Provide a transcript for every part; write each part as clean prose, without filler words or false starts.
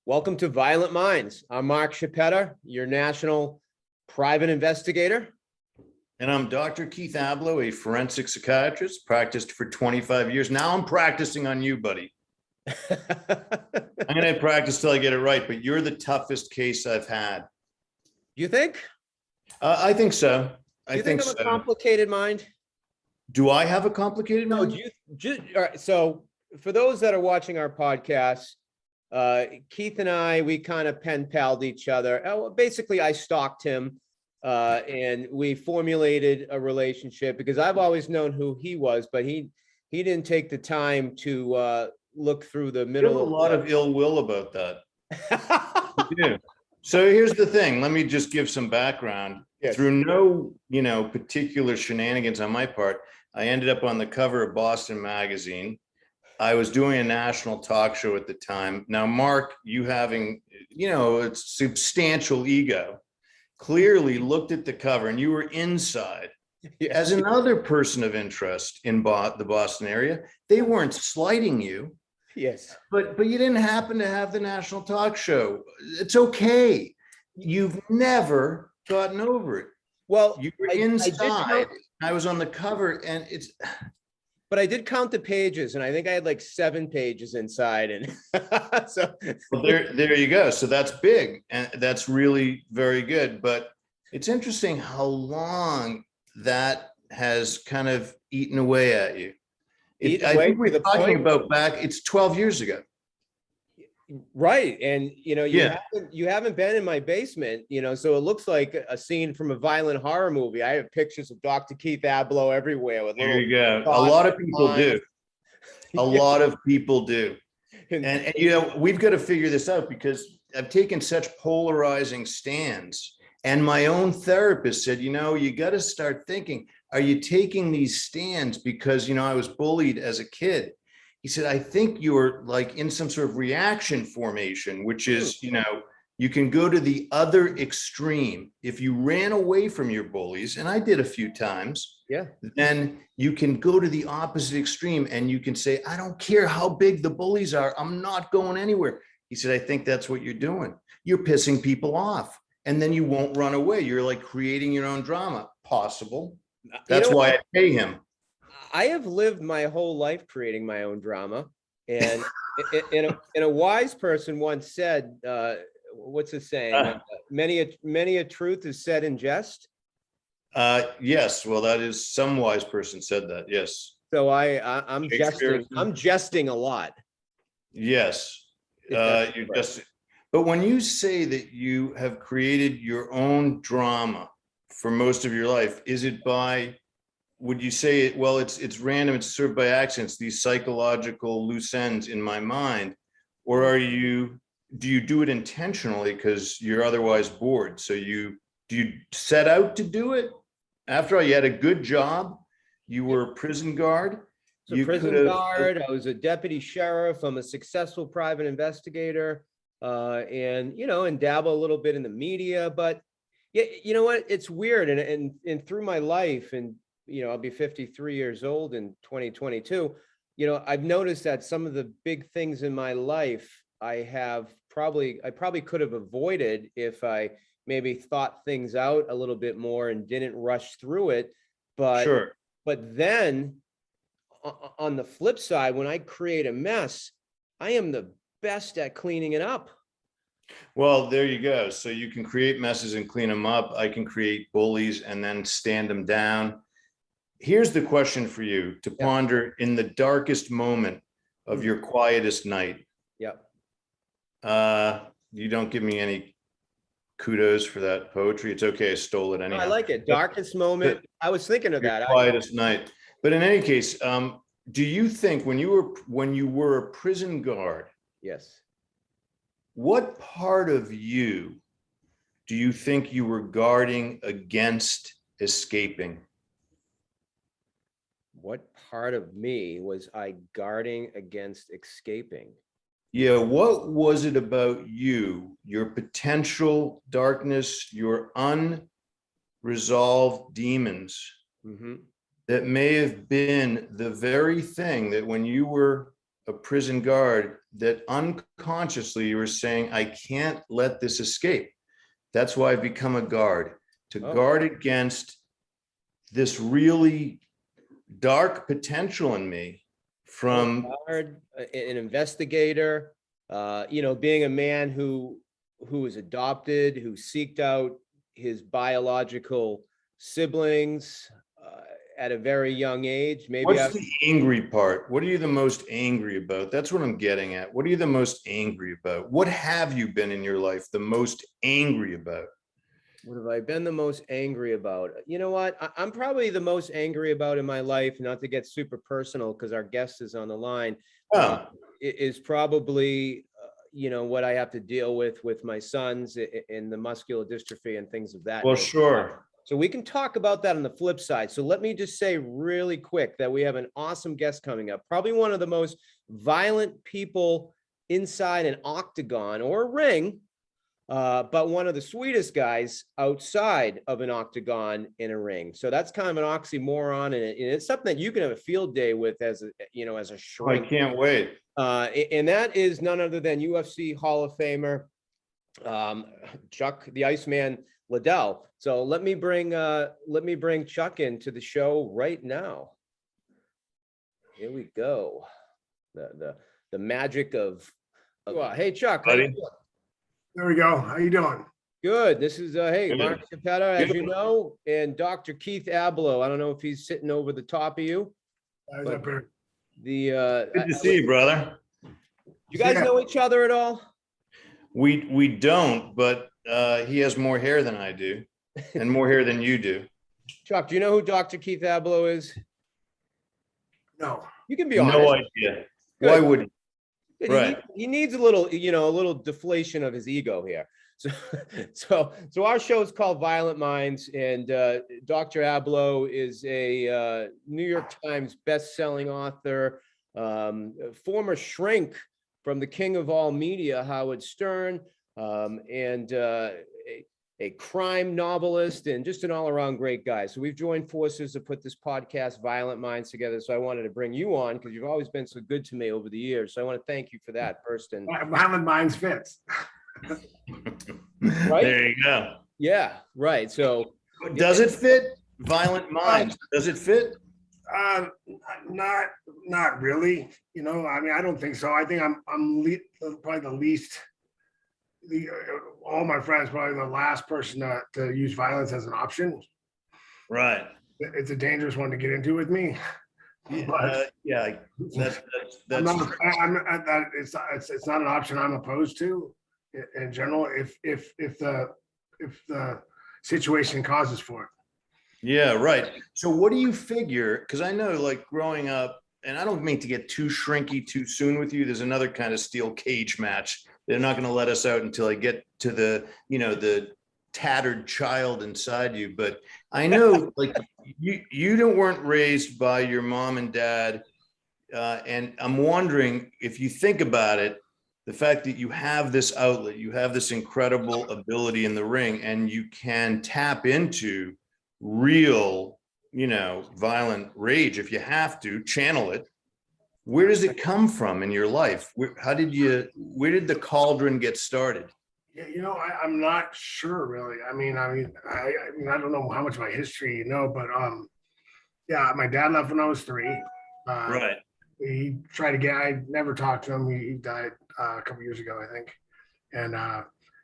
Welcome to Violent Minds. I'm Mark Chauppetta, your national private investigator. And I'm Dr. Keith Ablow, a forensic psychiatrist, practiced for 25 years. Now I'm practicing on you, buddy. I'm going to practice till I get it right, but you're the toughest case I've had. You think? I think so. Do you think I'm a complicated mind? Do I have a complicated mind? No, all right, so for those that are watching our podcast, Keith and I, we kind of pen palled each other. Basically, I stalked him and we formulated a relationship because I've always known who he was, but he didn't take the time to look through the middle. You have a lot of ill will about that. You do. So here's the thing. Let me just give some background. Yes. Through no, particular shenanigans on my part, I ended up on the cover of Boston Magazine. I was doing a national talk show at the time. Now, Mark, you having, a substantial ego, clearly looked at the cover and you were inside. Yes. As another person of interest in the Boston area, they weren't slighting you. Yes. But you didn't happen to have the national talk show. It's okay. You've never gotten over it. Well, you were inside. I was on the cover and it's... But I did count the pages, and I think I had like 7 pages inside, and so well, there you go. So that's big, and that's really very good. But it's interesting how long that has kind of eaten away at you. I think we're talking about back. It's 12 years ago. Right. And, you haven't been in my basement, so it looks like a scene from a violent horror movie. I have pictures of Dr. Keith Ablow everywhere. There you go. A lot of people do. A lot of people do. And, we've got to figure this out because I've taken such polarizing stands. And my own therapist said, you got to start thinking, are you taking these stands because, I was bullied as a kid? He said, I think you're like in some sort of reaction formation, which is, you can go to the other extreme. If you ran away from your bullies, and I did a few times, then you can go to the opposite extreme and you can say, I don't care how big the bullies are. I'm not going anywhere. He said, I think that's what you're doing. You're pissing people off and then you won't run away. You're like creating your own drama. Possible. That's why I pay him. I have lived my whole life creating my own drama, and a wise person once said, "What's the saying? Many a truth is said in jest." Yes, well, that is some wise person said that. Yes. So I'm jesting. I'm jesting a lot. Yes, you just. But when you say that you have created your own drama for most of your life, is it by? Would you say, well, it's random, it's served by accidents, these psychological loose ends in my mind, or do you do it intentionally because you're otherwise bored? So do you set out to do it? After all, you had a good job, you were a prison guard. I was a deputy sheriff, I'm a successful private investigator, and dabble a little bit in the media, but yeah, you know what, it's weird, and through my life, and I'll be 53 years old in 2022. I've noticed that some of the big things in my life I probably could have avoided if I maybe thought things out a little bit more and didn't rush through it. But sure. But then on the flip side, when I create a mess, I am the best at cleaning it up. Well, there you go. So you can create messes and clean them up. I can create bullies and then stand them down. Here's the question for you to ponder in the darkest moment of your quietest night. Yep. You don't give me any kudos for that poetry. It's okay. I stole it anyhow. I like it. Darkest moment. I was thinking of that. Quietest night. But in any case, do you think when you were a prison guard? Yes. What part of you do you think you were guarding against escaping? What part of me was I guarding against escaping? Yeah, what was it about you, your potential darkness, your unresolved demons that may have been the very thing that when you were a prison guard that unconsciously you were saying, I can't let this escape. That's why I've become a guard, to guard against this really dark potential in me from an investigator, being a man who was adopted, who seeked out his biological siblings at a very young age. Maybe what's the angry part? What are you the most angry about? That's what I'm getting at. What are you the most angry about? What have you been in your life the most angry about? What have I been the most angry about? You know what? I'm probably the most angry about in my life, not to get super personal because our guest is on the line, is probably, what I have to deal with my sons in the muscular dystrophy and things of that Well, nature. sure. So we can talk about that on the flip side. So let me just say really quick that we have an awesome guest coming up, probably one of the most violent people inside an octagon or a ring, but one of the sweetest guys outside of an octagon in a ring. So that's kind of an oxymoron, and it's something that you can have a field day with as a shrink. I can't wait. And that is none other than UFC Hall of Famer, Chuck the Iceman Liddell. So let me bring Chuck into the show right now. Here we go. The magic of hey Chuck. Buddy. There we go. How you doing? Good. This is Mark Chauppetta, as Good. you know, and Dr. Keith Ablow. I don't know if he's sitting over the top of you. Up here. The Good to see you, brother. you guys know each other at all? We don't, but he has more hair than I do, and more hair than you do. Chuck, do you know who Dr. Keith Ablow is? No. You can be honest. No idea. Good. Why would he? He- Right. He needs a little deflation of his ego here. So our show is called Violent Minds, and Dr. Ablow is a New York Times best-selling author, former shrink from the king of all media, Howard Stern, and a crime novelist, and just an all-around great guy. So we've joined forces to put this podcast, Violent Minds, together. So I wanted to bring you on because you've always been so good to me over the years. So I want to thank you for that first. And Violent Minds fits. Right? There you go. yeah, right. So Does it fit? Violent Minds. Does it fit? Not really. I don't think so. I think I'm probably the least. All my friends, probably the last person to use violence as an option. Right. It's a dangerous one to get into with me. Yeah, that's I'm not, it's not an option I'm opposed to in general if the situation causes for it. Yeah, right. So what do you figure? Because I know, like, growing up, and I don't mean to get too shrinky too soon with you. There's another kind of steel cage match. They're not going to let us out until I get to the tattered child inside you. But I know, like, you weren't raised by your mom and dad. And I'm wondering, if you think about it, the fact that you have this outlet, you have this incredible ability in the ring, and you can tap into real, violent rage if you have to channel it. Where does it come from in your life? Where did the cauldron get started? Yeah, I'm not sure really. I don't know how much of my history but yeah, my dad left when I was 3. Right. He tried to I never talked to him. He died a couple years ago, I think. And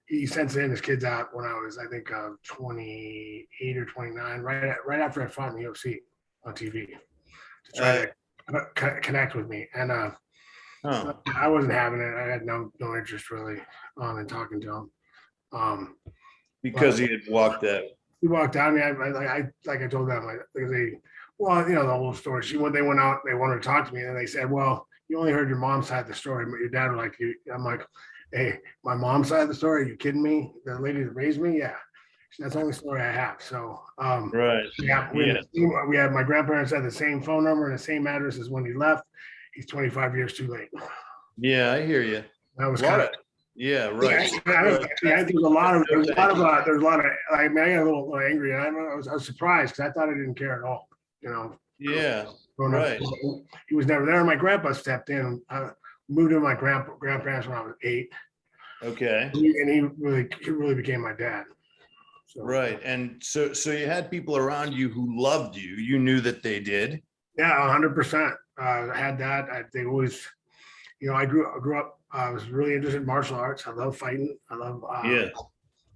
he sent his kids out when I was, I think, 28 or 29, right after I fought in the UFC on TV to try to connect with me. And I wasn't having it. I had no interest really in talking to him. Because he had walked out. He walked out. I told them, the whole story. When they went out, they wanted to talk to me, and they said, "Well, you only heard your mom's side of the story, but your dad was like you." I'm like, "Hey, my mom's side of the story? Are you kidding me? The lady that raised me? Yeah, that's the only story I have." So, right. We have my grandparents had the same phone number and the same address as when he left. He's 25 years too late. Yeah, I hear you. That was kind of. Yeah, right. I think there's a lot of. I got a little angry, and I was surprised because I thought I didn't care at all. Yeah. growing up. Right. He was never there. My grandpa stepped in. I moved in with my grandparents when I was 8. Okay. And he really became my dad. So, Right. And so you had people around you who loved you. You knew that they did. Yeah, 100%. I had that. They always, I grew up. I was really interested in martial arts. I love fighting. I love. Yeah.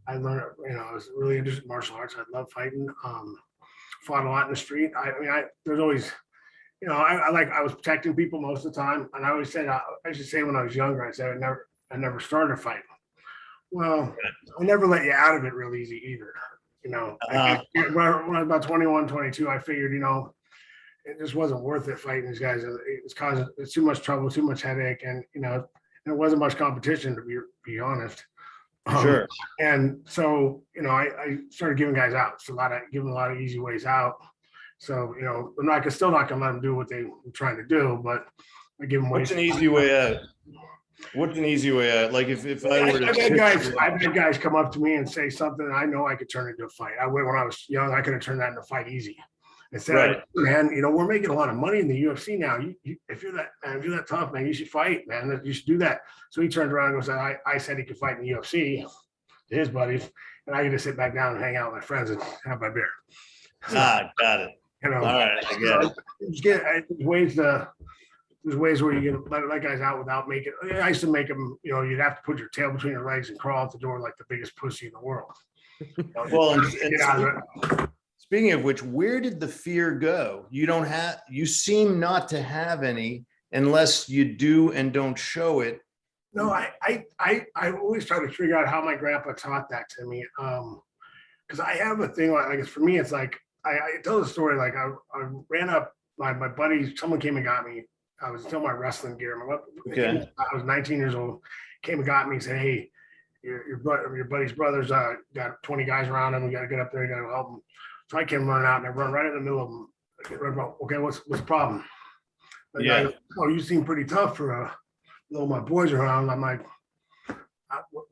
I learned. I was really interested in martial arts. I love fighting. Fought a lot in the street. There's always, I was protecting people most of the time. And I always said, I should say when I was younger, I said I never started a fight. Well, I never let you out of it real easy either. When I was about 21, 22, I figured, it just wasn't worth it fighting these guys. It's causing too much trouble, too much headache, and there wasn't much competition, to be honest. Sure. And so I started giving guys out. So giving a lot of easy ways out. So I'm still not gonna let them do what they were trying to do, but I give them ways. What's an easy way out? What's an easy way out? Like if I were to, I've had guys come up to me and say something I know I could turn into a fight. When I was young, I could have turned that into a fight easy. And said, right. Man, we're making a lot of money in the UFC now. If you're that tough, man, you should fight, man. You should do that. So he turned around and goes, I said he could fight in the UFC to his buddies, and I get to sit back down and hang out with my friends and have my beer. Got it. All right, I get it. There's ways where you can let guys out without making. I used to make them. You'd have to put your tail between your legs and crawl out the door like the biggest pussy in the world. Well, speaking of which, where did the fear go? You seem not to have any unless you do and don't show it. No, I always try to figure out how my grandpa taught that to me. Because I have a thing like for me, it's like I tell the story like I ran up my buddy. Someone came and got me. I was still my wrestling gear. Okay. I was 19 years old. Came and got me and said, "Hey, your buddy's brothers got 20 guys around him. We got to get up there. You got to help them." So I came running out and I run right in the middle of them. Okay, what's the problem? And yeah. Oh, you seem pretty tough for my boys around. I'm like,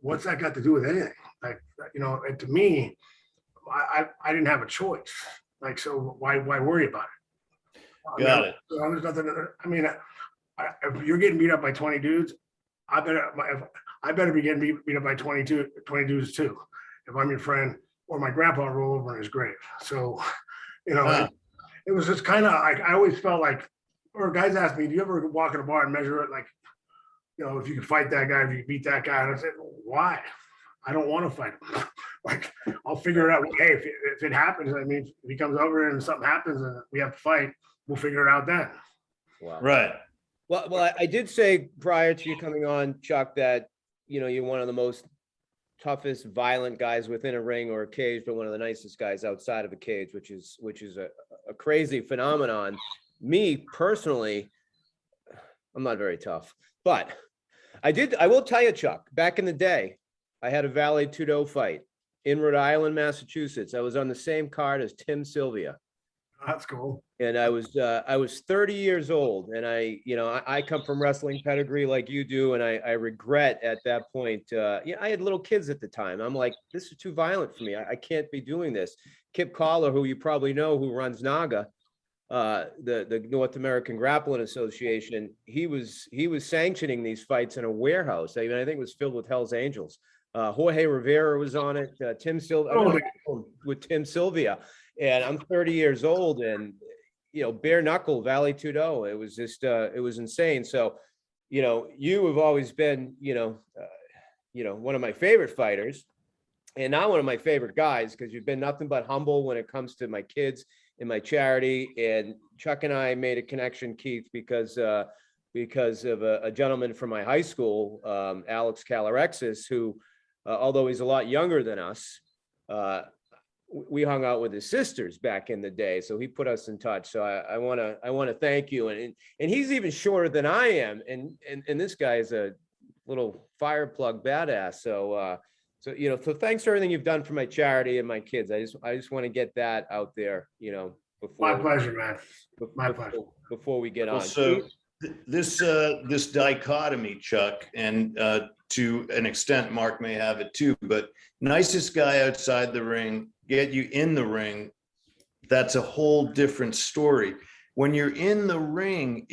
what's that got to do with anything? Like, and to me, I didn't have a choice. Like, so why worry about it? Got it. There's nothing. If you're getting beat up by 20 dudes, I better be getting beat up by 20 dudes too. If I'm your friend, or my grandpa roll over in his grave. So, it was just kind of like I always felt like, or guys ask me, "Do you ever walk in a bar and measure it like, if you can fight that guy, if you can beat that guy?" And I said, "Why? I don't want to fight him. Like, I'll figure it out. Hey, if it happens, if he comes over and something happens and we have to fight, we'll figure it out then." Wow. Right. Well, I did say prior to you coming on, Chuck, that you're one of the most toughest, violent guys within a ring or a cage, but one of the nicest guys outside of a cage, which is a crazy phenomenon. Me personally, I'm not very tough, but I will tell you, Chuck, back in the day, I had a Vale Tudo fight in Rhode Island, Massachusetts. I was on the same card as Tim Sylvia. That's cool. And I was 30 years old, and I come from wrestling pedigree like you do, and I regret at that point. I had little kids at the time. I'm like, this is too violent for me. I can't be doing this. Kip Collar, who you probably know, who runs NAGA, the North American Grappling Association, he was sanctioning these fights in a warehouse. I think it was filled with Hell's Angels. Jorge Rivera was on it. Tim Sylvia with Tim Sylvia. And I'm 30 years old, and bare knuckle Vale Tudo. It was just it was insane. So, you have always been one of my favorite fighters, and not one of my favorite guys, because you've been nothing but humble when it comes to my kids and my charity. And Chuck and I made a connection, Keith, because of a gentleman from my high school, Alex Calarexis, who, although he's a lot younger than us, we hung out with his sisters back in the day, so he put us in touch. So I want to thank you. And he's even shorter than I am, and this guy is a little fire plug badass. So so thanks for everything you've done for my charity and my kids. I just want to get that out there. Before my pleasure, man. My pleasure. Before we get on. So this dichotomy, Chuck, and to an extent, Mark may have it too, but nicest guy outside the ring, get you in the ring, that's a whole different story. When you're in the ring,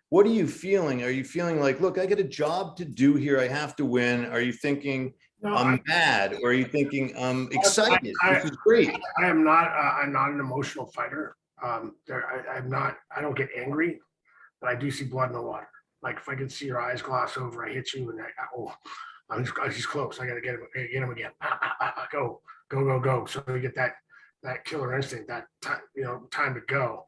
what are you feeling? Are you feeling like, look, I got a job to do here. I have to win. Are you thinking No, I'm mad? Or are you thinking I'm excited? This is great. I'm not an emotional fighter. I don't get angry, but I do see blood in the water. Like if I can see your eyes gloss over, I hit you and he's close. I got to get him again. Go, go, go, go. So you get that killer instinct, that time, time to go.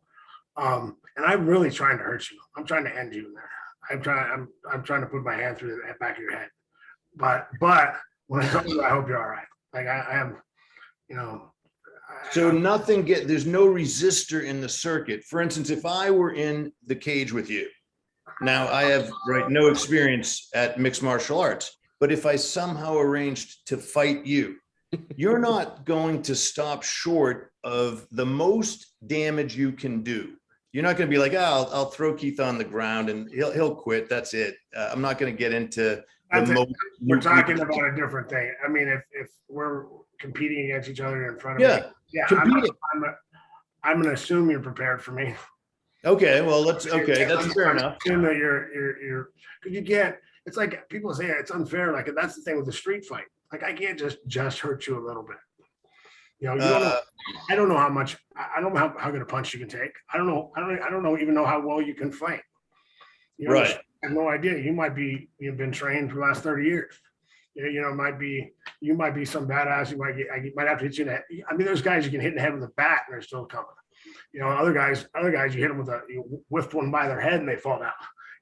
And I'm really trying to hurt you. I'm trying to end you in there. I'm trying to put my hand through the back of your head. But when I tell you, I hope you're all right. Like I am, So there's no resistor in the circuit. For instance, if I were in the cage with you, now I have no experience at mixed martial arts, but if I somehow arranged to fight you, you're not going to stop short of the most damage you can do. You're not going to be like, oh, I'll throw Keith on the ground and he'll quit. That's it. I'm not going to get into we're talking about a different thing. I mean, if we're competing against each other in front of me, I'm going to assume you're prepared for me. Okay, well, that's fair enough. Assume that you're because you can't. It's like people say it's unfair. Like that's the thing with the street fight. Like I can't just hurt you a little bit. You don't know. I don't know how much. I don't know how good a punch you can take. I don't know. I don't even know how well you can fight. Right. I have no idea. You've been trained for the last 30 years. You might be some badass. You might have to hit you in the head. I mean, there's guys you can hit in the head with a bat and they're still coming. Other guys you hit them you whiffed one by their head and they fall down.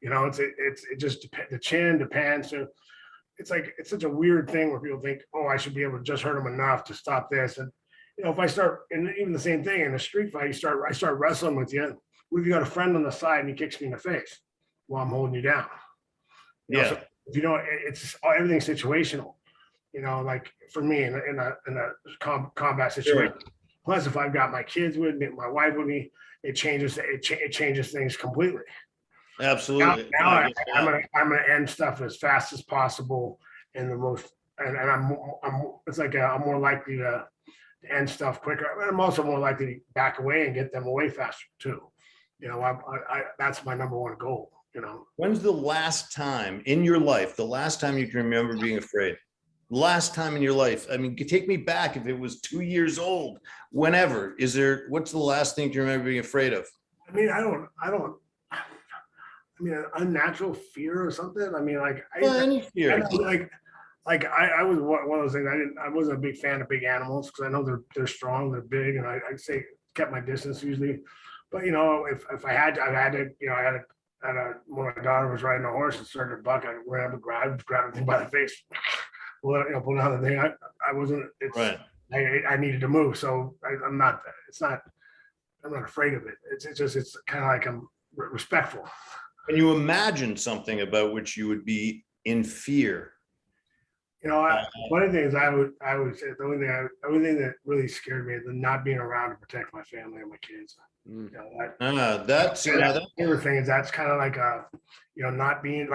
It just the chin depends. So it's such a weird thing where people think, oh, I should be able to just hurt them enough to stop this. And if I start, and even the same thing in a street fight, I start wrestling with you. What if you got a friend on the side and he kicks me in the face while I'm holding you down? So it's everything's situational. Like for me in a combat situation. Sure. Plus, if I've got my kids with me, my wife with me, it changes things completely. Absolutely. Now I'm gonna end stuff as fast as possible, and I'm it's like I'm more likely to end stuff quicker. I'm also more likely to back away and get them away faster too. That's my number one goal. When's the last time in your life, the last time you can remember being afraid? Last time in your life? I mean, take me back if it was 2 years old, whenever. What's the last thing you remember being afraid of? I mean, an unnatural fear or something. I mean, any fear. I was one of those things. I wasn't a big fan of big animals because I know they're strong, they're big, and I'd say kept my distance usually. But if I had to, when my daughter was riding a horse and started to buck, I ran up and grabbed him by the face, pull out the thing. I wasn't. Right. I needed to move, so I'm not. I'm not afraid of it. It's kind of like I'm respectful. Can you imagine something about which you would be in fear? One of the things I would say, the only thing that really scared me is the not being around to protect my family and my kids. That's favorite thing is that's kind of like not being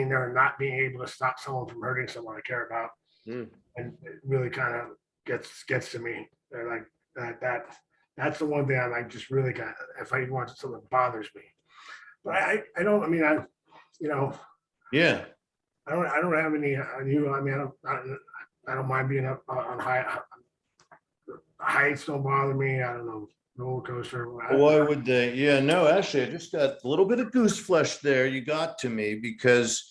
there and not being able to stop someone from hurting someone I care about, and it really kind of gets to me. They're like that's the one thing I just really got. If I want something that bothers me, but I don't. I mean, yeah. I don't have any. I mean, I don't mind being up on high. Heights don't bother me. I don't know, roller coaster. Why would they? Yeah, no. Actually, I just got a little bit of goose flesh there. You got to me because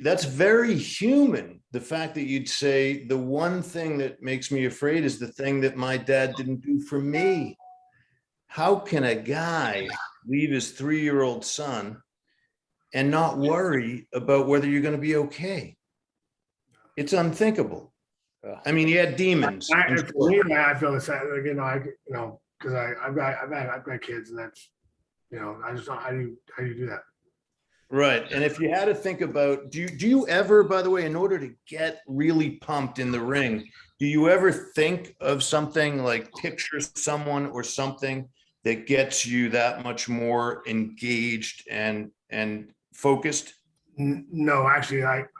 that's very human. The fact that you'd say the one thing that makes me afraid is the thing that my dad didn't do for me. How can a guy leave his 3-year-old son and not worry about whether you're going to be okay? It's unthinkable. I mean, he had demons. I feel the same. Because I've got kids, and that's, I just don't. How do you do that? Right. And if you had to think about, do you ever, by the way, in order to get really pumped in the ring, do you ever think of something like picture someone or something that gets you that much more engaged and focused? No, actually, I'm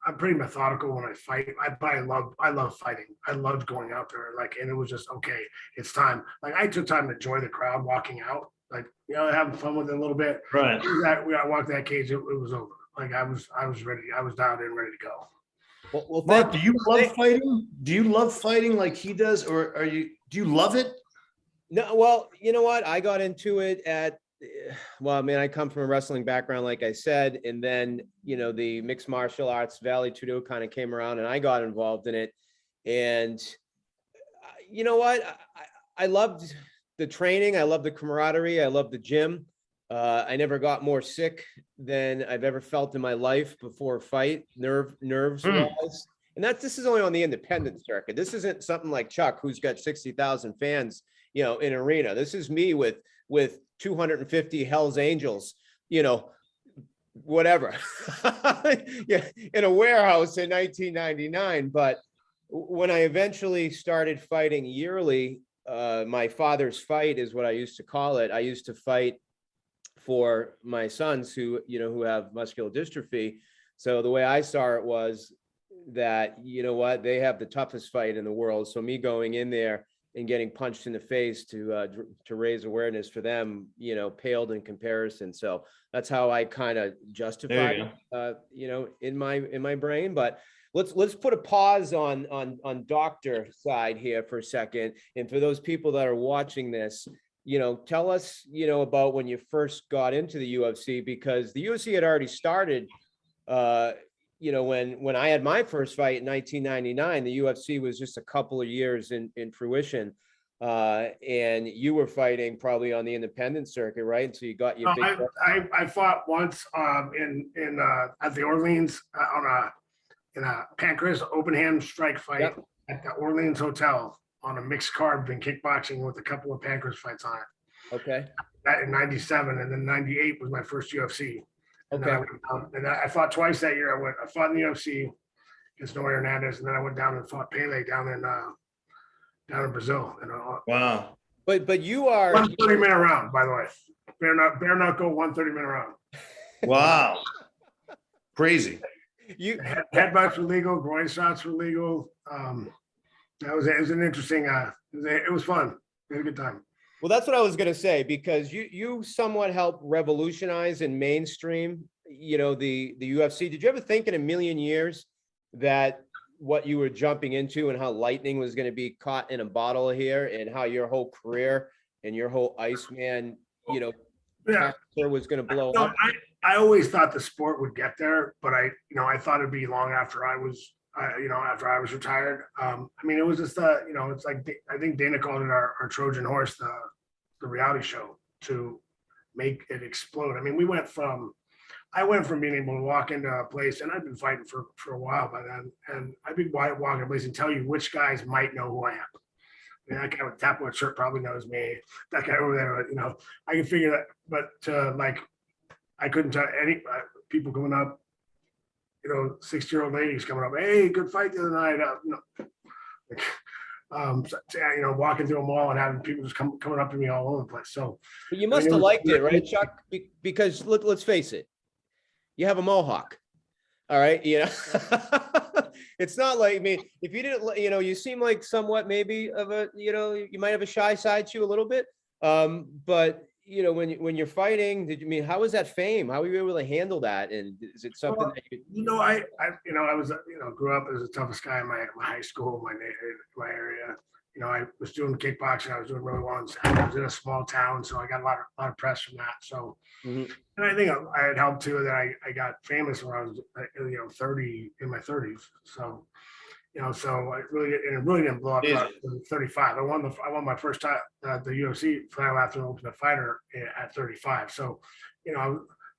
I'm pretty methodical when I fight. But I love fighting. I loved going out there, like, and it was just okay. It's time. Like I took time to enjoy the crowd walking out, like having fun with it a little bit. Right. I walked that cage, it was over. Like I was ready. I was dialed in, ready to go. Well, Mark, do you love fighting? Do you love fighting like he does, or do you love it? No, well, you know what? I got into it well, I mean, I come from a wrestling background, like I said, and then, the mixed martial arts, Valley Tudo kind of came around and I got involved in it. And you know what? I loved the training. I loved the camaraderie. I loved the gym. I never got more sick than I've ever felt in my life before a fight, nerves wise. And this is only on the independent circuit. This isn't something like Chuck, who's got 60,000 fans, in arena. This is me with 250 Hell's Angels, whatever, yeah, in a warehouse in 1999. But when I eventually started fighting yearly, my father's fight is what I used to call it. I used to fight for my sons who have muscular dystrophy. So the way I saw it was that, they have the toughest fight in the world. So me going in there and getting punched in the face to raise awareness for them, paled in comparison. So that's how I kind of justified, in my brain. But let's put a pause on doctor side here for a second. And for those people that are watching this, tell us, about when you first got into the UFC, because the UFC had already started, when I had my first fight in 1999, the UFC was just a couple of years in fruition. And you were fighting probably on the independent circuit, right? And so you got your big. I fought once in at the Orleans in a pancreas open hand strike fight at the Orleans Hotel on a mixed card in kickboxing with a couple of pancreas fights on it. Okay. That in 97, and then 98 was my first UFC. And Okay. Then I fought twice that year. I fought in the UFC against Noe Hernandez, and then I went down and fought Pele down in Brazil. Wow. But you are 130-minute round, by the way. Bear not go 130-minute round. Wow. Crazy. Headbutts were legal, groin shots were legal. It was an interesting. It was fun. We had a good time. Well, that's what I was going to say, because you somewhat helped revolutionize and mainstream, the UFC. Did you ever think in a million years that what you were jumping into and how lightning was going to be caught in a bottle here, and how your whole career and your whole Iceman, career was going to blow up? I always thought the sport would get there, but I thought it'd be long after I was retired. I mean, it was just it's like, I think Dana called it our Trojan horse, the reality show, to make it explode. I mean, I went from being able to walk into a place, and I've been fighting for a while by then, and I'd be walking a place and tell you which guys might know who I am. I mean, that guy with tap wood shirt probably knows me. That guy over there, I can figure that. But I couldn't tell any people coming up. 60-year-old ladies coming up. Hey, good fight the other night. Walking through a mall and having people just coming up to me all over the place. So, but you must have liked it, right, Chuck? Because let's face it, you have a mohawk. All right, it's not like, I mean, if you didn't, you seem like somewhat maybe of a, you might have a shy side to you a little bit. But when you're fighting, how was that fame? How were you able to handle that? And is it something that you? I was, grew up as the toughest guy in my high school, my area. I was doing kickboxing. I was doing really well. I was in a small town, so I got a lot of press from that. So, and I think I had helped too, that I got famous when I was, 30, in my 30s. So, so it really didn't blow up at 35. I won my first time the UFC final after the Ultimate Fighter at 35. So,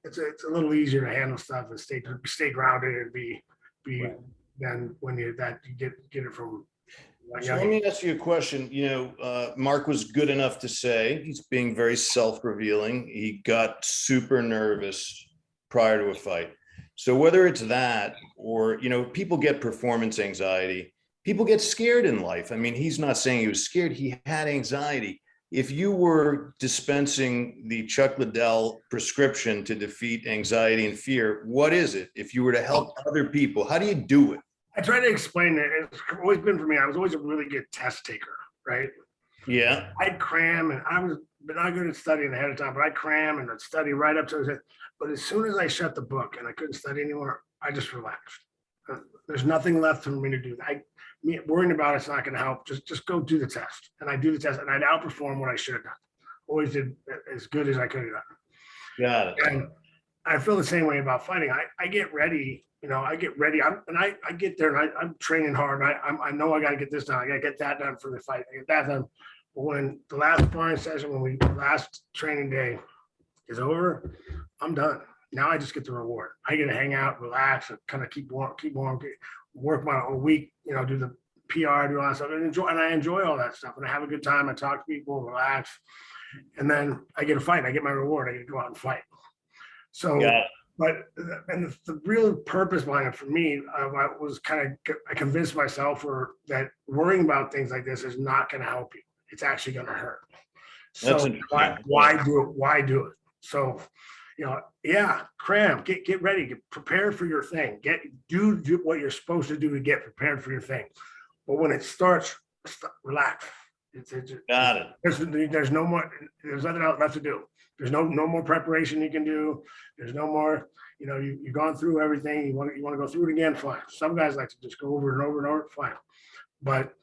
it's a little easier to handle stuff and stay grounded and be right. Than when you get it from. So let me ask you a question. Mark was good enough to say, he's being very self-revealing, he got super nervous prior to a fight. So whether it's that or, people get performance anxiety, people get scared in life. I mean, he's not saying he was scared, he had anxiety. if you were dispensing the Chuck Liddell prescription to defeat anxiety and fear, what is it? If you were to help other people, how do you do it? I try to explain it. It's always been for me. I was always a really good test taker, right? Yeah. I'd cram, and I was not good at studying ahead of time, but I'd cram and I'd study right up to it. But as soon as I shut the book and I couldn't study anymore, I just relaxed. There's nothing left for me to do. Worrying about it's not going to help. Just go do the test. And I do the test, and I'd outperform what I should have done. Always did as good as I could have done. Got it. And I feel the same way about fighting. I get ready. I get ready. I get there, and I'm training hard. I know I got to get this done. I got to get that done for the fight. I get that done. But when the last sparring session, last training day is over, I'm done. Now I just get the reward. I get to hang out, relax, and kind of keep warm, work my whole week. Do the PR, do all that stuff, and I enjoy all that stuff. And I have a good time. I talk to people, relax, and then I get a fight. I get my reward. I get to go out and fight. So. But the real purpose behind it for me was I convinced myself that worrying about things like this is not going to help you. It's actually going to hurt. So why do it? Why do it? So, cram, get ready, get prepared for your thing. Do what you're supposed to do to get prepared for your thing. But when it starts, relax. Got it. There's no more. There's nothing else left to do. There's no more preparation you can do. There's no more. You've gone through everything. You want to go through it again? Fine. Some guys like to just go over and over and over. Fine. But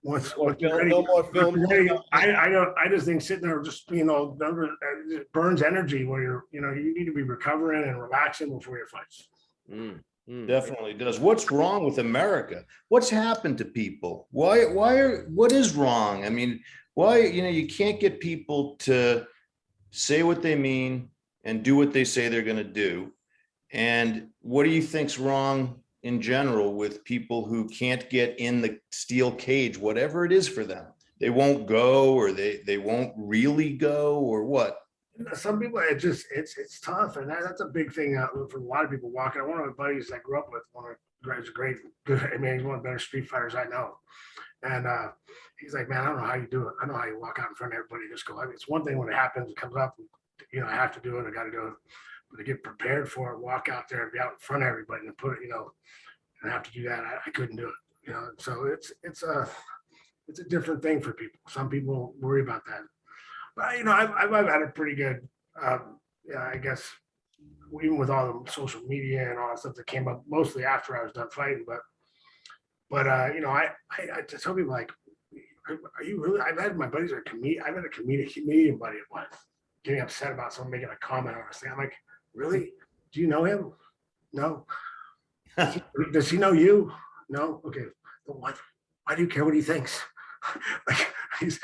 once you're ready, no more film. I just think sitting there just it burns energy where you need to be recovering and relaxing before your fights. Definitely does. What's wrong with America? What's happened to people? What is wrong? I mean, why, you can't get people to say what they mean and do what they say they're going to do. And what do you think's wrong in general with people who can't get in the steel cage, whatever it is for them? They won't go, or they won't really go, or what? Some people, it's tough, and that's a big thing for a lot of people walking. One of my buddies I grew up with, he's he's one of the better street fighters I know, and he's like, man, I don't know how you do it. I know how you walk out in front of everybody and just go. It's one thing when it happens, it comes up, I have to do it. I got to do it, but to get prepared for it, walk out there and be out in front of everybody and put it, and have to do that, I couldn't do it. So it's a different thing for people. Some people worry about that. But I've had a pretty good, I guess, even with all the social media and all that stuff that came up mostly after I was done fighting. But I just tell people, like, are you really? I've had my buddies are comedian. I've had a comedian buddy of mine getting upset about someone making a comment on us. I'm like, really? Do you know him? No. Does he know you? No. Okay. Well, why do you care what he thinks? Like, he's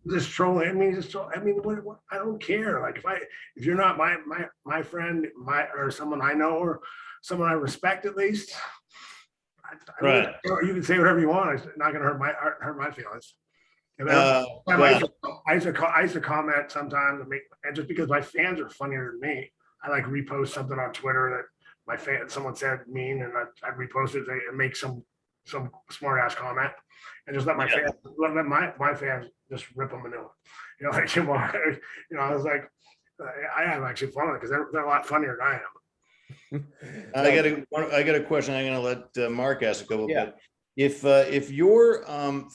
just trolling. What, I don't care. Like, if you're not my friend, or someone I know, or someone I respect, at least, you can say whatever you want. It's not going to hurt my feelings. I used to comment sometimes, and just because my fans are funnier than me, I like repost something on Twitter that someone said mean, and I repost it and make some smart ass comment, and just let my fans, my fans just rip them a new one. I was like, I have actually fun with it because they're a lot funnier than I am. I got a question. I'm going to let Mark ask a couple. But if your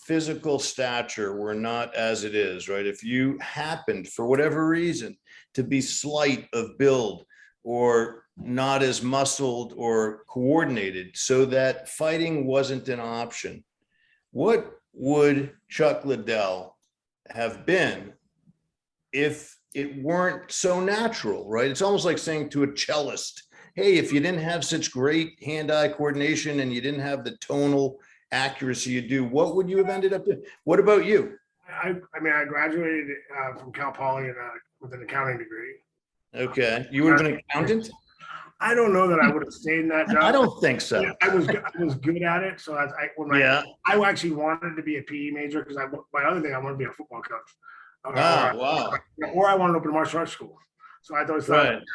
physical stature were not as it is, right? If you happened for whatever reason to be slight of build, or not as muscled or coordinated, so that fighting wasn't an option, what would Chuck Liddell have been if it weren't so natural, right? It's almost like saying to a cellist, hey, if you didn't have such great hand-eye coordination and you didn't have the tonal accuracy you do, what would you have ended up doing? What about you? I graduated from Cal Poly with an accounting degree. Okay. You would have been an accountant? I don't know that I would have stayed in that job. I don't think so. Yeah, I was good at it. So I actually wanted to be a PE major because my other thing, I wanted to be a football coach. Wow. Or I wanted to open a martial arts school. So I thought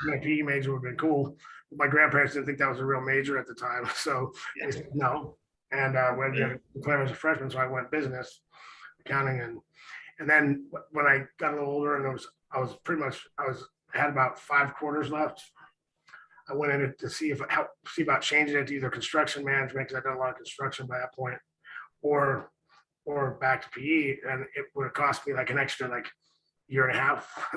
being a PE major would have been cool. But my grandparents didn't think that was a real major at the time. So they said no. And when I declared as a freshman, so I went business, accounting, And then when I got a little older and I had about 5 quarters left. I went in to see about changing it to either construction management, because I'd done a lot of construction by that point, or back to PE, and it would have cost me like an extra like year and a half,